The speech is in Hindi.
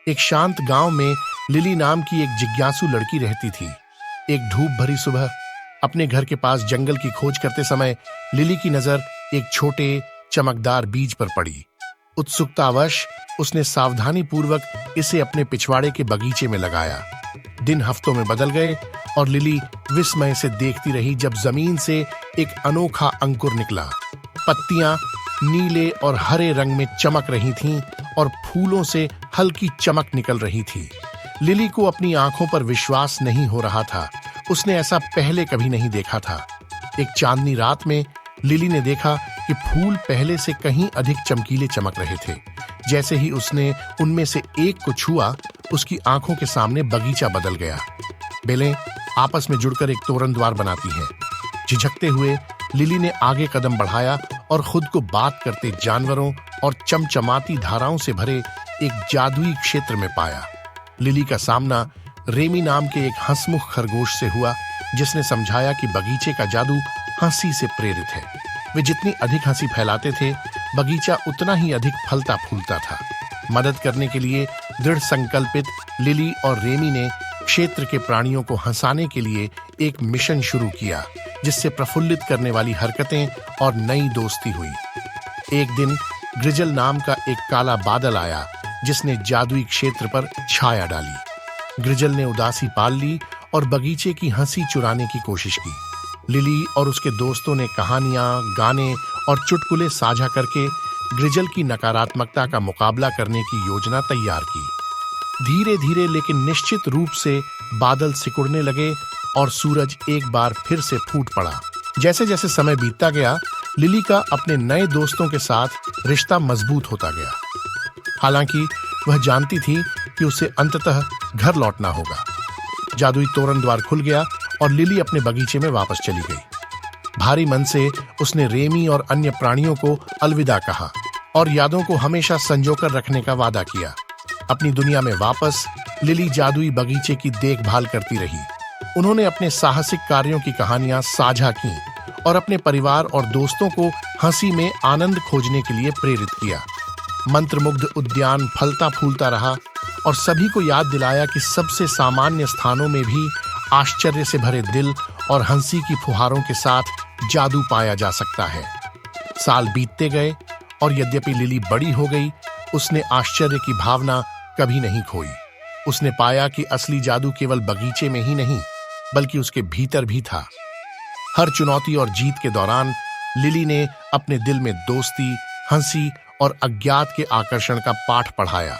एक शांत गांव में लिली नाम की एक जिज्ञासु लड़की रहती थी। एक धूप भरी सुबह अपने घर के पास जंगल की खोज करते समय लिली की नजर एक छोटे चमकदार बीज पर पड़ी। उत्सुकतावश उसने सावधानी पूर्वक इसे अपने पिछवाड़े के बगीचे में लगाया। दिन हफ्तों में बदल गए और लिली विस्मय से देखती रही जब जमीन से एक अनोखा अंकुर निकला। पत्तियां नीले और हरे रंग में चमक रही थीं और फूलों से हल्की चमक निकल रही थी। लिली को अपनी आंखों पर विश्वास नहीं हो रहा था। उसने ऐसा पहले कभी नहीं देखा था। एक चांदनी रात में लिली ने देखा कि फूल पहले से कहीं अधिक चमकीले चमक रहे थे। जैसे ही उसने उनमें से एक को छुआ, उसकी आंखों के सामने बगीचा बदल गया। बेलें आपस में जुड़कर एक तोरण द्वार बनाती हैं। झिझकते हुए लिली ने आगे कदम बढ़ाया और खुद को बात करते जानवरों और चमचमाती धाराओं से भरे एक जादुई क्षेत्र में पाया। लिली का सामना रेमी नाम के एक हंसमुख खरगोश से हुआ, जिसने समझाया कि बगीचे का जादू हंसी से प्रेरित है। वे जितनी अधिक हंसी फैलाते थे, बगीचा उतना ही अधिक फलता फूलता था। मदद करने के लिए दृढ़ संकल्पित लिली और रेमी ने क्षेत्र के प्राणियों को हंसाने के लिए एक मिशन शुरू किया, जिससे प्रफुल्लित करने वाली हरकतें और नई दोस्ती हुई। एक दिन ग्रिजल नाम का एक काला बादल आया, जिसने जादुई क्षेत्र पर छाया डाली। ग्रिजल ने उदासी पाल ली और बगीचे की हंसी चुराने की कोशिश की। लिली और उसके दोस्तों ने कहानियां, गाने और चुटकुले साझा करके ग्रिजल की नकारात्मकता का मुकाबला करने की योजना तैयार की। धीरे धीरे लेकिन निश्चित रूप से बादल सिकुड़ने लगे और सूरज एक बार फिर से फूट पड़ा। जैसे जैसे समय बीतता गया, लिली का अपने नए दोस्तों के साथ रिश्ता मजबूत होता गया। हालांकि वह जानती थी कि उसे अंततः घर लौटना होगा। जादुई तोरण द्वार खुल गया और लिली अपने बगीचे में वापस चली गई। भारी मन से उसने रेमी और अन्य प्राणियों को अलविदा कहा और यादों को हमेशा संजोकर रखने का वादा किया। अपनी दुनिया में वापस लिली जादुई बगीचे की देखभाल करती रही। उन्होंने अपने साहसिक कार्यों की कहानियां साझा की और अपने परिवार और दोस्तों को हंसी में आनंद खोजने के लिए प्रेरित किया। मंत्रमुग्ध उद्यान फलता फूलता रहा और सभी को याद दिलाया कि सबसे सामान्य स्थानों में भी आश्चर्य से भरे दिल और हंसी की फुहारों के साथ जादू पाया जा सकता है। साल बीतते गए और यद्यपि लिली बड़ी हो गई, उसने आश्चर्य की भावना कभी नहीं खोई। उसने पाया कि असली जादू केवल बगीचे में ही नहीं, बल्कि उसके भीतर भी था। हर चुनौती और जीत के दौरान लिली ने अपने दिल में दोस्ती, हंसी और अज्ञात के आकर्षण का पाठ पढ़ाया।